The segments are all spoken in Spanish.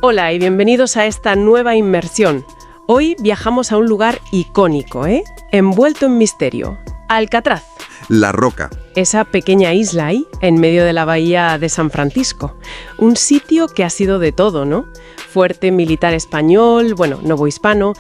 Hola y bienvenidos a esta nueva inmersión. Hoy viajamos a un lugar icónico, envuelto en misterio. Alcatraz. La Roca. Esa pequeña isla ahí, en medio de la bahía de San Francisco. Un sitio que ha sido de todo, ¿no? Fuerte militar español, novohispano,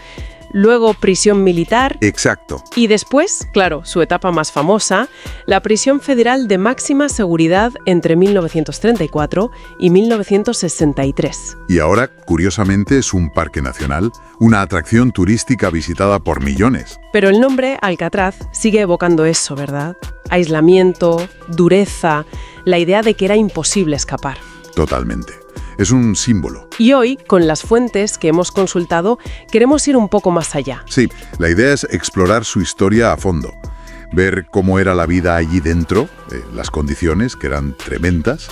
luego prisión militar. Exacto. Y después, claro, su etapa más famosa, la prisión federal de máxima seguridad entre 1934 y 1963. Y ahora, curiosamente, es un parque nacional, una atracción turística visitada por millones. Pero el nombre Alcatraz sigue evocando eso, ¿verdad? Aislamiento, dureza, la idea de que era imposible escapar. Totalmente. Es un símbolo. Y hoy, con las fuentes que hemos consultado, queremos ir un poco más allá. Sí, la idea es explorar su historia a fondo. Ver cómo era la vida allí dentro, las condiciones, que eran tremendas.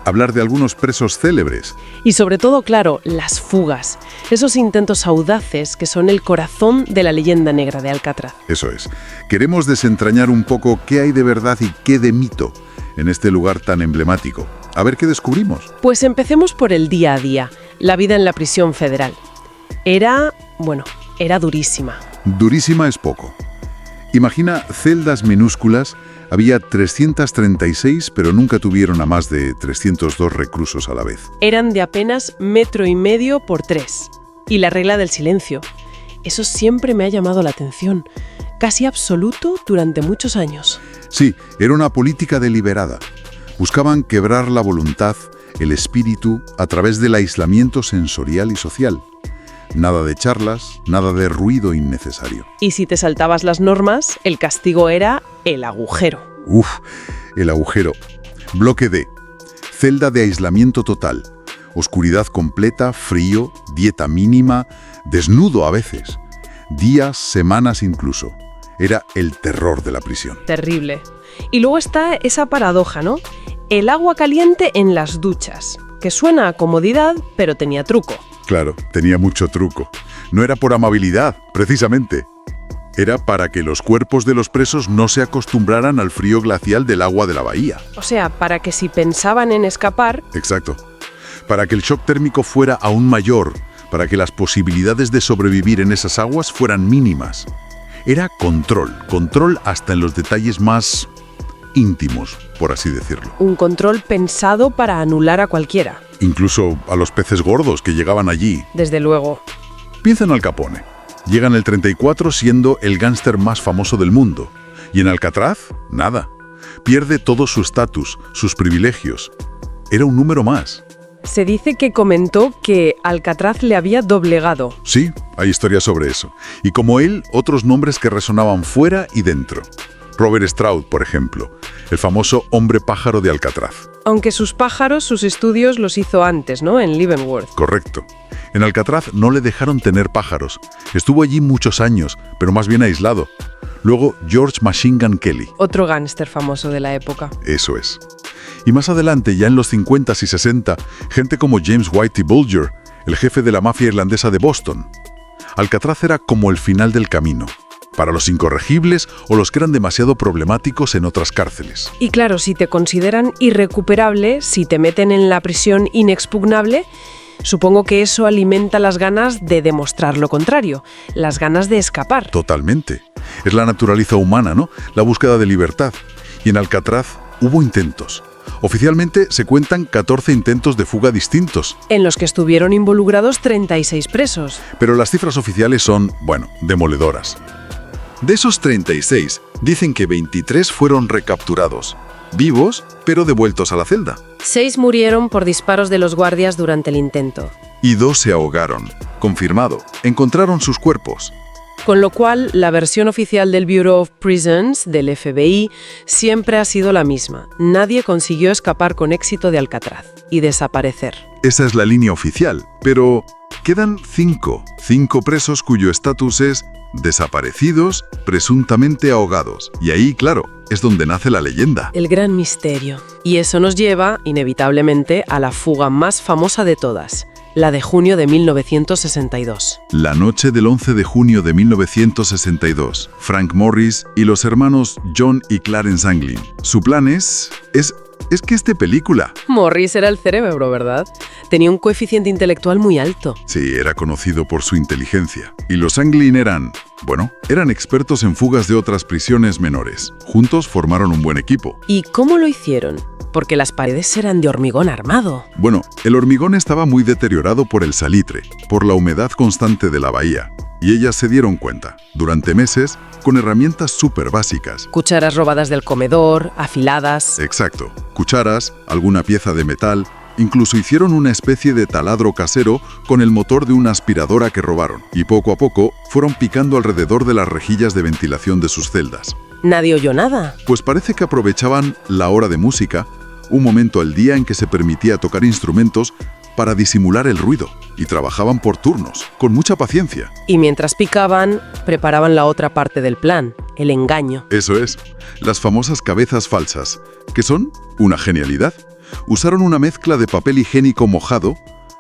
Hablar de algunos presos célebres. Y sobre todo, claro, las fugas. Esos intentos audaces que son el corazón de la leyenda negra de Alcatraz. Eso es. Queremos desentrañar un poco qué hay de verdad y qué de mito en este lugar tan emblemático. A ver qué descubrimos. Pues empecemos por el día a día, la vida en la prisión federal. Era durísima. Durísima es poco. Imagina celdas minúsculas, había 336, pero nunca tuvieron a más de 302 reclusos a la vez. Eran de apenas 1,5 metros por 3. Y la regla del silencio. Eso siempre me ha llamado la atención. Casi absoluto durante muchos años. Sí, era una política deliberada. Buscaban quebrar la voluntad, el espíritu, a través del aislamiento sensorial y social. Nada de charlas, nada de ruido innecesario. Y si te saltabas las normas, el castigo era el agujero. El agujero. Bloque D. Celda de aislamiento total. Oscuridad completa, frío, dieta mínima, desnudo a veces. Días, semanas incluso. Era el terror de la prisión. Terrible. Y luego está esa paradoja, ¿no? El agua caliente en las duchas, que suena a comodidad, pero tenía truco. Claro, tenía mucho truco. No era por amabilidad, precisamente. Era para que los cuerpos de los presos no se acostumbraran al frío glacial del agua de la bahía. O sea, para que si pensaban en escapar... Exacto. Para que el shock térmico fuera aún mayor, para que las posibilidades de sobrevivir en esas aguas fueran mínimas. Era control hasta en los detalles más íntimos, por así decirlo. Un control pensado para anular a cualquiera. Incluso a los peces gordos que llegaban allí. Desde luego. Piensa en Al Capone. Llega en el 34 siendo el gángster más famoso del mundo. Y en Alcatraz, nada. Pierde todo su estatus, sus privilegios. Era un número más. Se dice que comentó que Alcatraz le había doblegado. Sí, hay historias sobre eso. Y como él, otros nombres que resonaban fuera y dentro. Robert Stroud, por ejemplo, el famoso hombre pájaro de Alcatraz. Aunque sus pájaros, sus estudios los hizo antes, ¿no? En Leavenworth. Correcto. En Alcatraz no le dejaron tener pájaros. Estuvo allí muchos años, pero más bien aislado. Luego, George Machine Gun Kelly. Otro gángster famoso de la época. Eso es. Y más adelante, ya en los 50s y 60, gente como James Whitey Bulger, el jefe de la mafia irlandesa de Boston. Alcatraz era como el final del camino, para los incorregibles o los que eran demasiado problemáticos en otras cárceles. Y claro, si te consideran irrecuperable, si te meten en la prisión inexpugnable, supongo que eso alimenta las ganas de demostrar lo contrario, las ganas de escapar. Totalmente. Es la naturaleza humana, ¿no? La búsqueda de libertad. Y en Alcatraz hubo intentos. Oficialmente se cuentan 14 intentos de fuga distintos. En los que estuvieron involucrados 36 presos. Pero las cifras oficiales son, demoledoras. De esos 36, dicen que 23 fueron recapturados, vivos, pero devueltos a la celda. 6 murieron por disparos de los guardias durante el intento. Y 2 se ahogaron. Confirmado. Encontraron sus cuerpos. Con lo cual, la versión oficial del Bureau of Prisons, del FBI, siempre ha sido la misma. Nadie consiguió escapar con éxito de Alcatraz y desaparecer. Esa es la línea oficial, pero quedan 5 presos cuyo estatus es desaparecidos, presuntamente ahogados. Y ahí, claro, es donde nace la leyenda. El gran misterio. Y eso nos lleva, inevitablemente, a la fuga más famosa de todas, la de junio de 1962. La noche del 11 de junio de 1962, Frank Morris y los hermanos John y Clarence Anglin. Su plan es Es que película. Morris era el cerebro, ¿verdad? Tenía un coeficiente intelectual muy alto. Sí, era conocido por su inteligencia. Y los Anglin eran expertos en fugas de otras prisiones menores. Juntos formaron un buen equipo. ¿Y cómo lo hicieron? Porque las paredes eran de hormigón armado. Bueno, el hormigón estaba muy deteriorado por el salitre, por la humedad constante de la bahía. Y ellas se dieron cuenta, durante meses, con herramientas súper básicas. Cucharas robadas del comedor, afiladas. Exacto. Cucharas, alguna pieza de metal. Incluso hicieron una especie de taladro casero con el motor de una aspiradora que robaron. Y poco a poco fueron picando alrededor de las rejillas de ventilación de sus celdas. Nadie oyó nada. Pues parece que aprovechaban la hora de música, un momento al día en que se permitía tocar instrumentos, para disimular el ruido, y trabajaban por turnos, con mucha paciencia. Y mientras picaban, preparaban la otra parte del plan, el engaño. Eso es, las famosas cabezas falsas, que son una genialidad. Usaron una mezcla de papel higiénico mojado,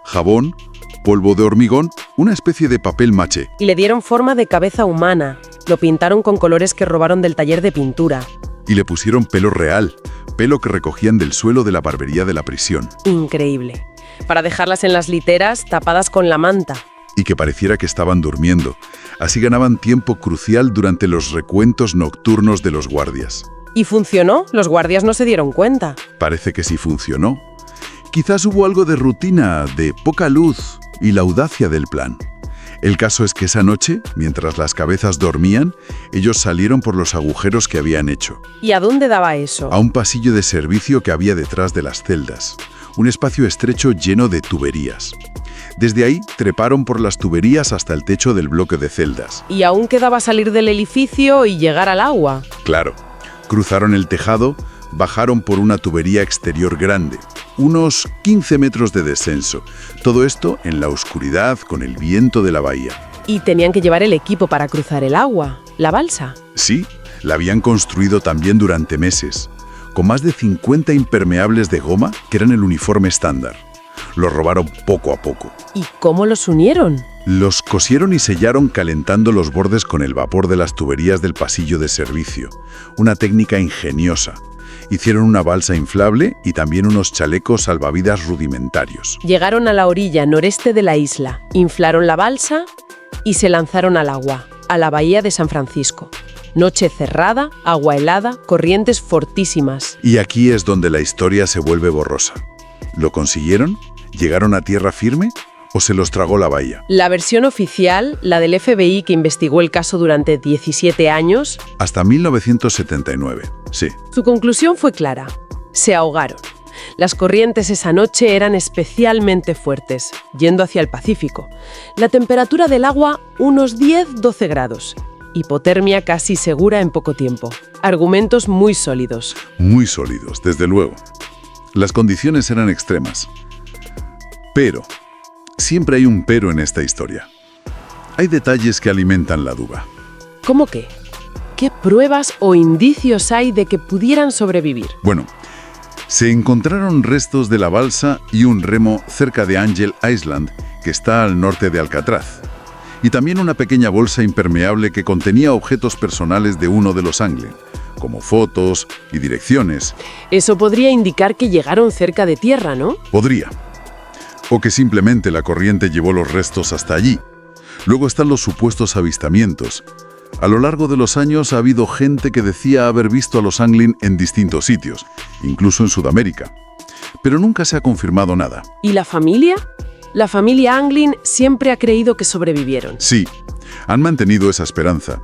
jabón, polvo de hormigón, una especie de papel maché. Y le dieron forma de cabeza humana. Lo pintaron con colores que robaron del taller de pintura. Y le pusieron pelo real, pelo que recogían del suelo de la barbería de la prisión. Increíble. Para dejarlas en las literas tapadas con la manta. Y que pareciera que estaban durmiendo. Así ganaban tiempo crucial durante los recuentos nocturnos de los guardias. ¿Y funcionó? Los guardias no se dieron cuenta. Parece que sí funcionó. Quizás hubo algo de rutina, de poca luz y la audacia del plan. El caso es que esa noche, mientras las cabezas dormían, ellos salieron por los agujeros que habían hecho. ¿Y a dónde daba eso? A un pasillo de servicio que había detrás de las celdas. Un espacio estrecho lleno de tuberías. Desde ahí treparon por las tuberías hasta el techo del bloque de celdas. ¿Y aún quedaba salir del edificio y llegar al agua? Claro. Cruzaron el tejado, bajaron por una tubería exterior grande, unos 15 metros de descenso. Todo esto en la oscuridad con el viento de la bahía. Y tenían que llevar el equipo para cruzar el agua, la balsa. Sí, la habían construido también durante meses, con más de 50 impermeables de goma que eran el uniforme estándar. Los robaron poco a poco. ¿Y cómo los unieron? Los cosieron y sellaron calentando los bordes con el vapor de las tuberías del pasillo de servicio. Una técnica ingeniosa. Hicieron una balsa inflable y también unos chalecos salvavidas rudimentarios. Llegaron a la orilla noreste de la isla, inflaron la balsa y se lanzaron al agua, a la bahía de San Francisco. Noche cerrada, agua helada, corrientes fortísimas. Y aquí es donde la historia se vuelve borrosa. ¿Lo consiguieron? ¿Llegaron a tierra firme? ¿O se los tragó la bahía? La versión oficial, la del FBI que investigó el caso durante 17 años... Hasta 1979, sí. Su conclusión fue clara. Se ahogaron. Las corrientes esa noche eran especialmente fuertes, yendo hacia el Pacífico. La temperatura del agua, unos 10-12 grados. Hipotermia casi segura en poco tiempo. Argumentos muy sólidos. Muy sólidos, desde luego. Las condiciones eran extremas. Pero... siempre hay un pero en esta historia. Hay detalles que alimentan la duda. ¿Cómo qué? ¿Qué pruebas o indicios hay de que pudieran sobrevivir? Bueno, se encontraron restos de la balsa y un remo cerca de Angel Island, que está al norte de Alcatraz. Y también una pequeña bolsa impermeable que contenía objetos personales de uno de los Anglin, como fotos y direcciones. Eso podría indicar que llegaron cerca de tierra, ¿no? Podría. O que simplemente la corriente llevó los restos hasta allí. Luego están los supuestos avistamientos. A lo largo de los años ha habido gente que decía haber visto a los Anglin en distintos sitios, incluso en Sudamérica. Pero nunca se ha confirmado nada. ¿Y la familia? La familia Anglin siempre ha creído que sobrevivieron. Sí, han mantenido esa esperanza.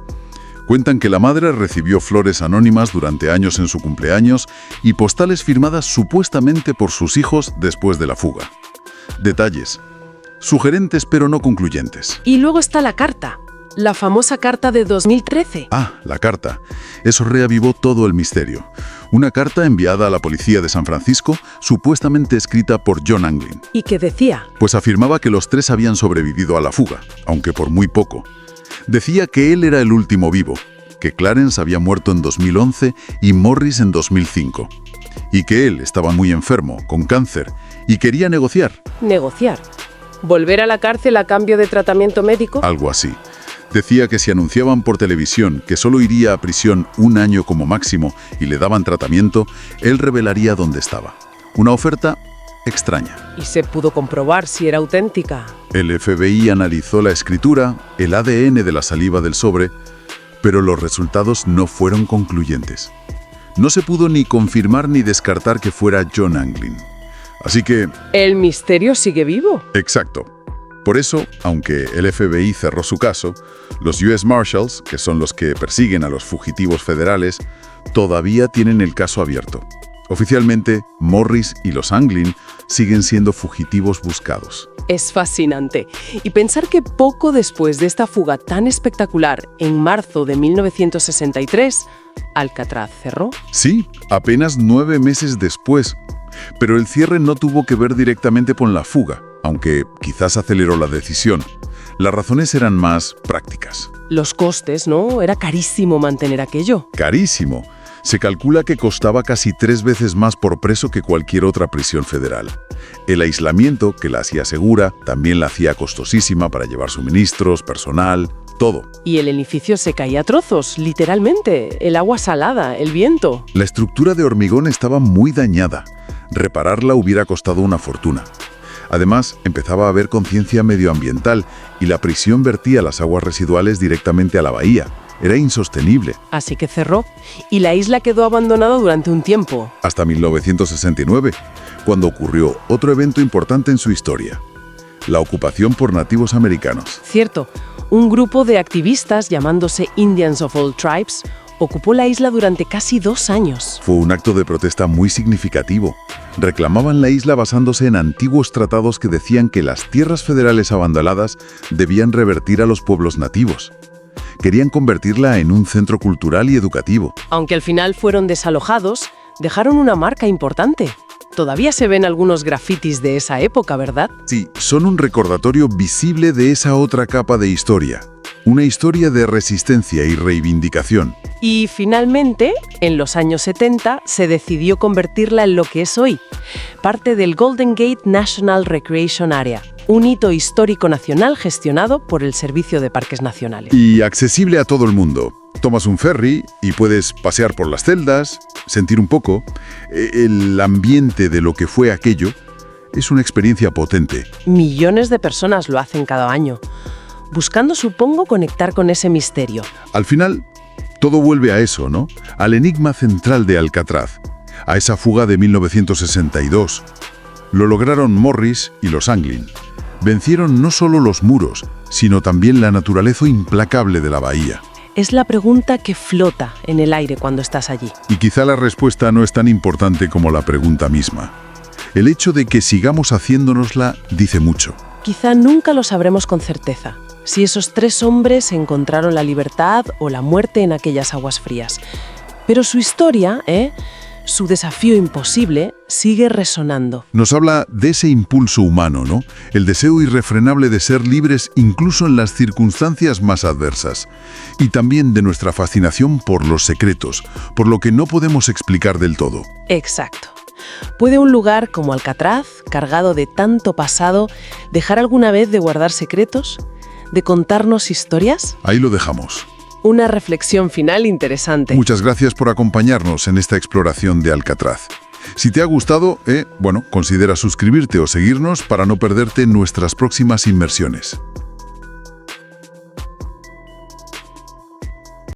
Cuentan que la madre recibió flores anónimas durante años en su cumpleaños y postales firmadas supuestamente por sus hijos después de la fuga. Detalles. Sugerentes pero no concluyentes. Y luego está la carta. La famosa carta de 2013. Ah, la carta. Eso reavivó todo el misterio. Una carta enviada a la policía de San Francisco, supuestamente escrita por John Anglin. ¿Y qué decía? Pues afirmaba que los tres habían sobrevivido a la fuga, aunque por muy poco. Decía que él era el último vivo, que Clarence había muerto en 2011 y Morris en 2005. Y que él estaba muy enfermo, con cáncer, y quería negociar. ¿Negociar? ¿Volver a la cárcel a cambio de tratamiento médico? Algo así. Decía que si anunciaban por televisión que solo iría a prisión 1 año como máximo y le daban tratamiento, él revelaría dónde estaba. Una oferta extraña. ¿Y se pudo comprobar si era auténtica? El FBI analizó la escritura, el ADN de la saliva del sobre, pero los resultados no fueron concluyentes. No se pudo ni confirmar ni descartar que fuera John Anglin. Así que... ¿El misterio sigue vivo? Exacto. Por eso, aunque el FBI cerró su caso, los US Marshals, que son los que persiguen a los fugitivos federales, todavía tienen el caso abierto. Oficialmente, Morris y los Anglin siguen siendo fugitivos buscados. Es fascinante. Y pensar que poco después de esta fuga tan espectacular, en marzo de 1963, Alcatraz cerró. Sí, apenas 9 meses después. Pero el cierre no tuvo que ver directamente con la fuga, aunque quizás aceleró la decisión. Las razones eran más prácticas. Los costes, ¿no? Era carísimo mantener aquello. Carísimo. Se calcula que costaba casi 3 veces más por preso que cualquier otra prisión federal. El aislamiento, que la hacía segura, también la hacía costosísima para llevar suministros, personal, todo. Y el edificio se caía a trozos, literalmente. El agua salada, el viento. La estructura de hormigón estaba muy dañada. Repararla hubiera costado una fortuna. Además, empezaba a haber conciencia medioambiental y la prisión vertía las aguas residuales directamente a la bahía. Era insostenible. Así que cerró, y la isla quedó abandonada durante un tiempo. Hasta 1969, cuando ocurrió otro evento importante en su historia: la ocupación por nativos americanos. Cierto, un grupo de activistas llamándose Indians of All Tribes ocupó la isla durante casi 2 años. Fue un acto de protesta muy significativo. Reclamaban la isla basándose en antiguos tratados que decían que las tierras federales abandonadas debían revertir a los pueblos nativos. Querían convertirla en un centro cultural y educativo. Aunque al final fueron desalojados, dejaron una marca importante. Todavía se ven algunos grafitis de esa época, ¿verdad? Sí, son un recordatorio visible de esa otra capa de historia. Una historia de resistencia y reivindicación. Y finalmente, en los años 70, se decidió convertirla en lo que es hoy, parte del Golden Gate National Recreation Area, un hito histórico nacional gestionado por el Servicio de Parques Nacionales. Y accesible a todo el mundo. Tomas un ferry y puedes pasear por las celdas, sentir un poco. El ambiente de lo que fue aquello es una experiencia potente. Millones de personas lo hacen cada año, buscando, supongo, conectar con ese misterio. Al final, todo vuelve a eso, ¿no? Al enigma central de Alcatraz, a esa fuga de 1962. Lo lograron Morris y los Anglin. Vencieron no solo los muros, sino también la naturaleza implacable de la bahía. Es la pregunta que flota en el aire cuando estás allí. Y quizá la respuesta no es tan importante como la pregunta misma. El hecho de que sigamos haciéndonosla dice mucho. Quizá nunca lo sabremos con certeza, si esos 3 hombres encontraron la libertad o la muerte en aquellas aguas frías. Pero su historia, su desafío imposible, sigue resonando. Nos habla de ese impulso humano, ¿no? El deseo irrefrenable de ser libres incluso en las circunstancias más adversas. Y también de nuestra fascinación por los secretos, por lo que no podemos explicar del todo. Exacto. ¿Puede un lugar como Alcatraz, cargado de tanto pasado, dejar alguna vez de guardar secretos? ¿De contarnos historias? Ahí lo dejamos. Una reflexión final interesante. Muchas gracias por acompañarnos en esta exploración de Alcatraz. Si te ha gustado, considera suscribirte o seguirnos para no perderte nuestras próximas inmersiones.